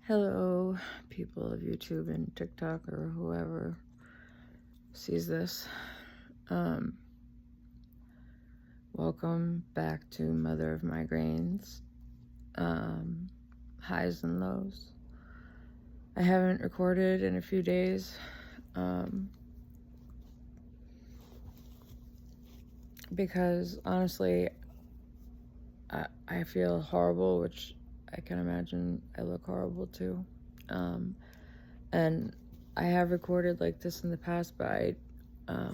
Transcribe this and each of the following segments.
Hello, people of YouTube and TikTok or whoever sees this. Welcome back to Mother of Migraines, highs and lows. I haven't recorded in a few days, because honestly, I feel horrible, which I can imagine I look horrible too. And I have recorded like this in the past, but I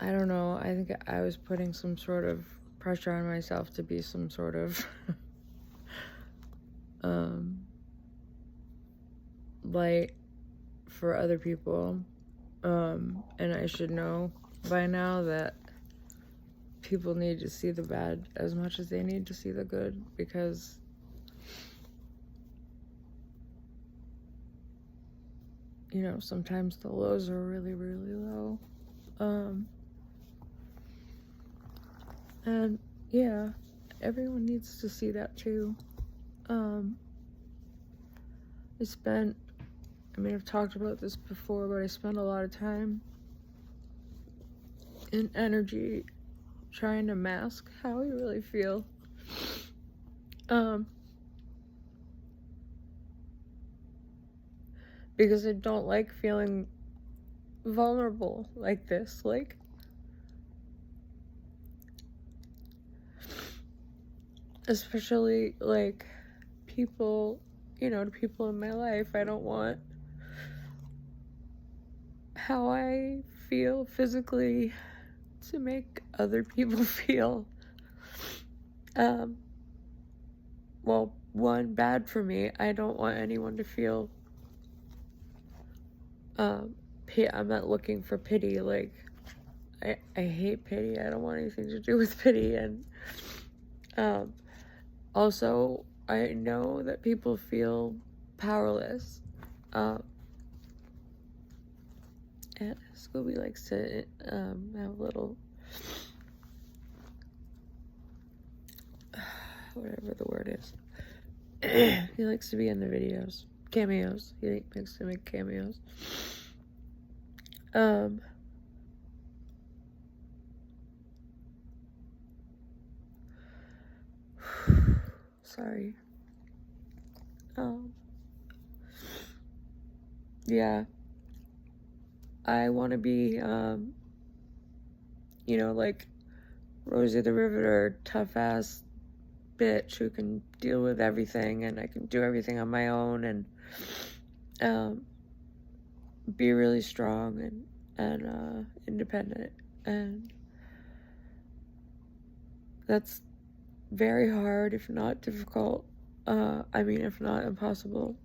don't know. I think I was putting some sort of pressure on myself to be some sort of light for other people. And I should know by now that people need to see the bad as much as they need to see the good, because you know, sometimes the lows are really, really low. And yeah, everyone needs to see that too. I've talked about this before, but I spend a lot of time and energy trying to mask how I really feel. Because I don't like feeling vulnerable like this. Like, especially like people, you know, to people in my life. I don't want how I feel physically to make other people feel well, one, bad for me. I don't want anyone to feel I'm not looking for pity. Like, I hate pity. I don't want anything to do with pity. And also, I know that people feel powerless. And Scooby likes to have a little whatever the word is. He likes to be in the videos. Cameos. He likes to make cameos. Sorry. Yeah. I want to be, you know, like Rosie the Riveter, tough ass bitch who can deal with everything, and I can do everything on my own, and be really strong and independent. And that's very hard, if not difficult. If not impossible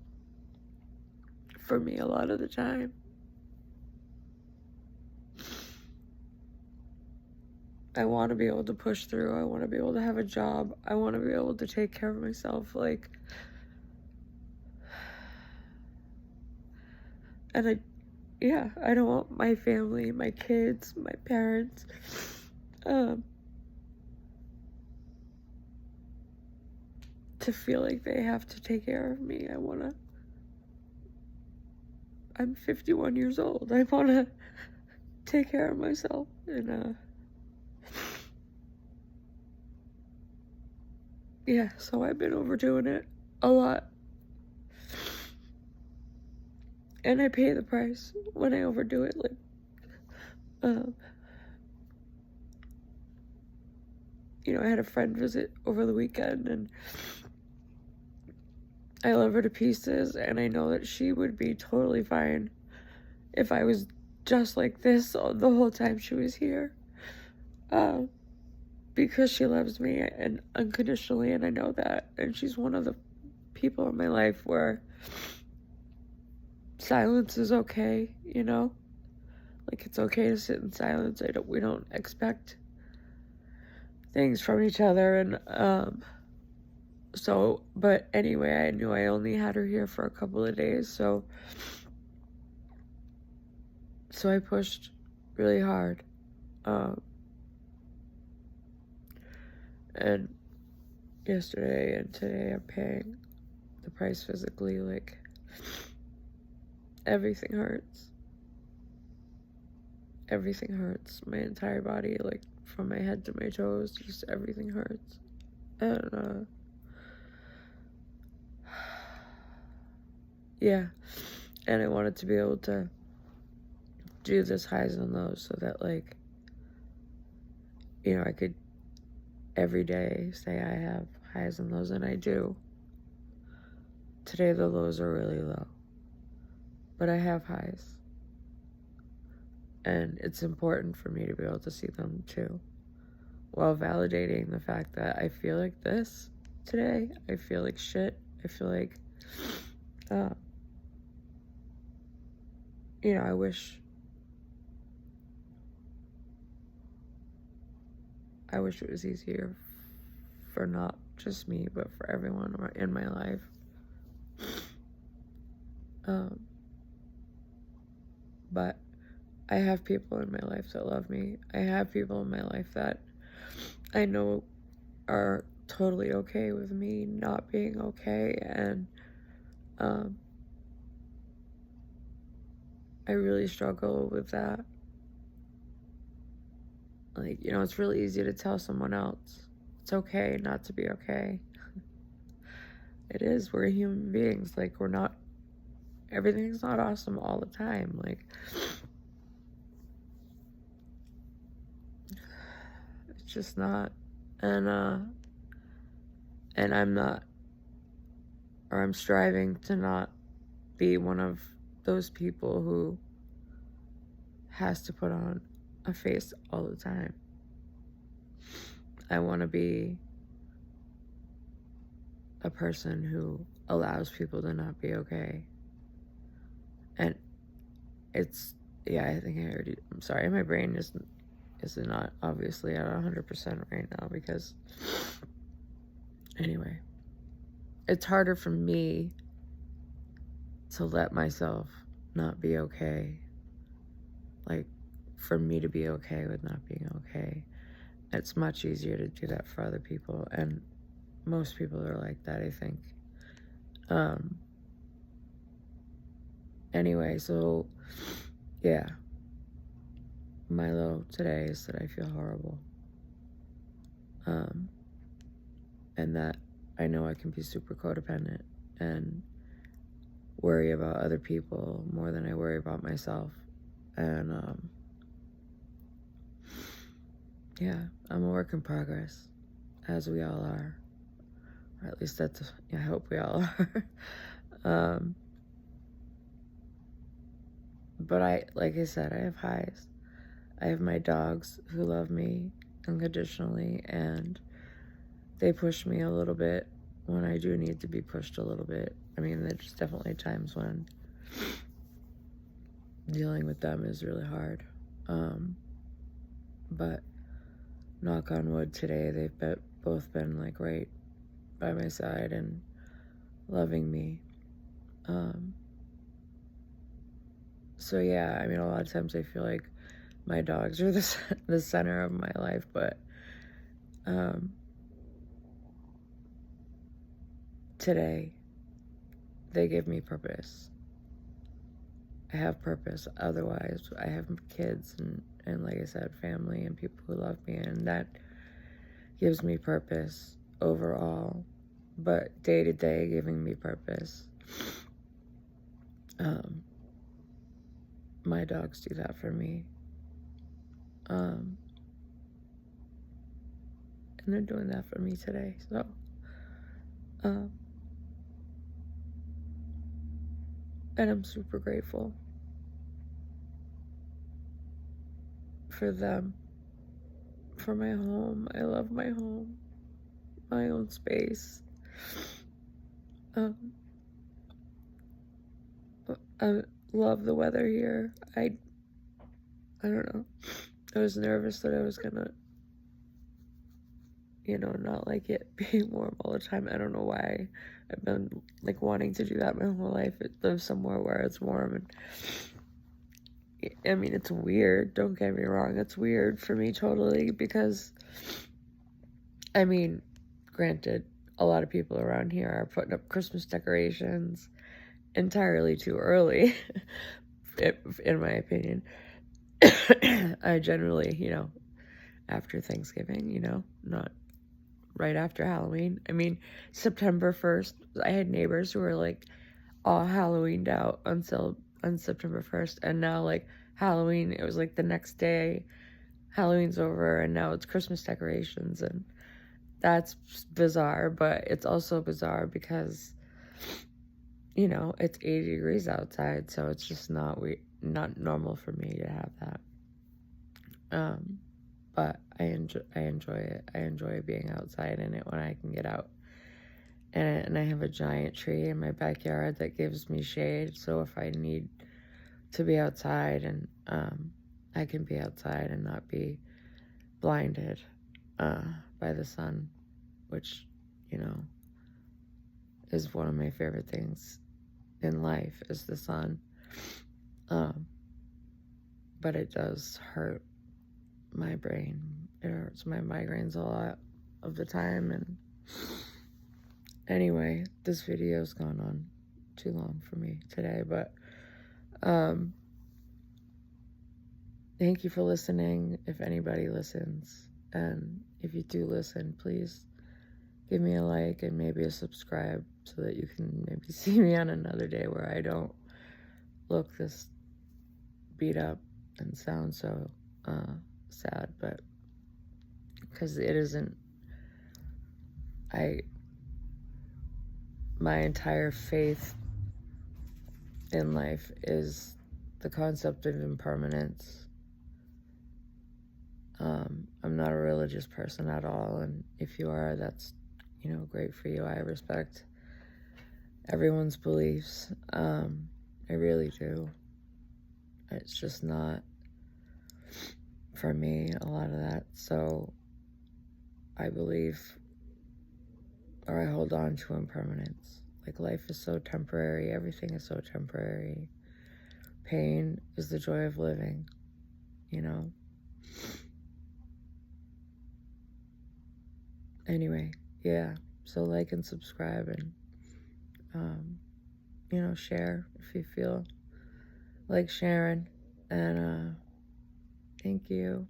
for me a lot of the time. I want to be able to push through. I want to be able to have a job. I want to be able to take care of myself. Like, and I don't want my family, my kids, my parents, to feel like they have to take care of me. I'm 51 years old. I want to take care of myself. And, yeah, so I've been overdoing it a lot. And I pay the price when I overdo it. Like, you know, I had a friend visit over the weekend, and I love her to pieces, and I know that she would be totally fine if I was just like this the whole time she was here. Because she loves me and unconditionally, and I know that. And she's one of the people in my life where silence is okay, you know? Like, it's okay to sit in silence. We don't expect things from each other. And but anyway, I knew I only had her here for a couple of days, so I pushed really hard. And yesterday and today I'm paying the price physically, like, everything hurts. Everything hurts. My entire body, like, from my head to my toes, just everything hurts. And, yeah. And I wanted to be able to do this highs and lows so that, like, you know, I could every day say I have highs and lows, and I do. Today the lows are really low, but I have highs. And it's important for me to be able to see them too, while validating the fact that I feel like this today. I feel like shit. I feel like, you know, I wish it was easier for not just me, but for everyone in my life. But I have people in my life that love me. I have people in my life that I know are totally okay with me not being okay, and I really struggle with that. Like, you know, it's really easy to tell someone else it's okay not to be okay. It is. We're human beings. Like, everything's not awesome all the time. Like, it's just not. And I'm not, or I'm striving to not be one of those people who has to put on a face all the time. I want to be a person who allows people to not be okay. And it's, yeah, I think I'm sorry, my brain is not obviously at 100% right now, because anyway, it's harder for me to let myself not be okay. Like, for me to be okay with not being okay. It's much easier to do that for other people, and most people are like that, I think. Anyway, so yeah, my low today is that I feel horrible, and that I know I can be super codependent and worry about other people more than I worry about myself. And yeah, I'm a work in progress, as we all are, or at least I hope we all are. But like I said, I have highs. I have my dogs who love me unconditionally, and they push me a little bit when I do need to be pushed a little bit. I mean, there's definitely times when dealing with them is really hard. But knock on wood, today they've both been like right by my side and loving me. So yeah, I mean, a lot of times I feel like my dogs are the center of my life, but today they give me purpose. I have purpose. Otherwise, I have kids and like I said, family and people who love me, and that gives me purpose overall. But day to day, giving me purpose. My dogs do that for me. And they're doing that for me today. So, and I'm super grateful for them, for my home. I love my home, my own space. I love the weather here. I don't know. I was nervous that I was gonna, not like it being warm all the time. I don't know why. I've been like wanting to do that my whole life. Live somewhere where it's warm, and I mean, it's weird. Don't get me wrong. It's weird for me totally, because I mean, granted, a lot of people around here are putting up Christmas decorations entirely too early, in my opinion. I generally, after Thanksgiving, not right after Halloween. I mean, September 1st, I had neighbors who were like all Halloweened out on September 1st, and now like Halloween, it was like the next day, Halloween's over, and now it's Christmas decorations, and that's bizarre, but it's also bizarre because, it's 80 degrees outside, so it's just not normal for me to have that. But I enjoy it. I enjoy being outside in it when I can get out. And I have a giant tree in my backyard that gives me shade, so if I need to be outside, and I can be outside and not be blinded by the sun, which, is one of my favorite things in life, is the sun. But it does hurt my brain. It hurts my migraines a lot of the time. And anyway, this video's gone on too long for me today, but thank you for listening, if anybody listens. And if you do listen, please give me a like and maybe a subscribe so that you can maybe see me on another day where I don't look this beat up and sound so sad, but because it isn't. My entire faith in life is the concept of impermanence. I'm not a religious person at all, and if you are, that's, great for you. I respect everyone's beliefs. I really do. It's just not for me, a lot of that. So I believe, or I hold on to impermanence. Like, life is so temporary. Everything is so temporary. Pain is the joy of living, Anyway, yeah. So like and subscribe, and, share if you feel like sharing. And thank you.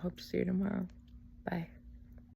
Hope to see you tomorrow. Bye.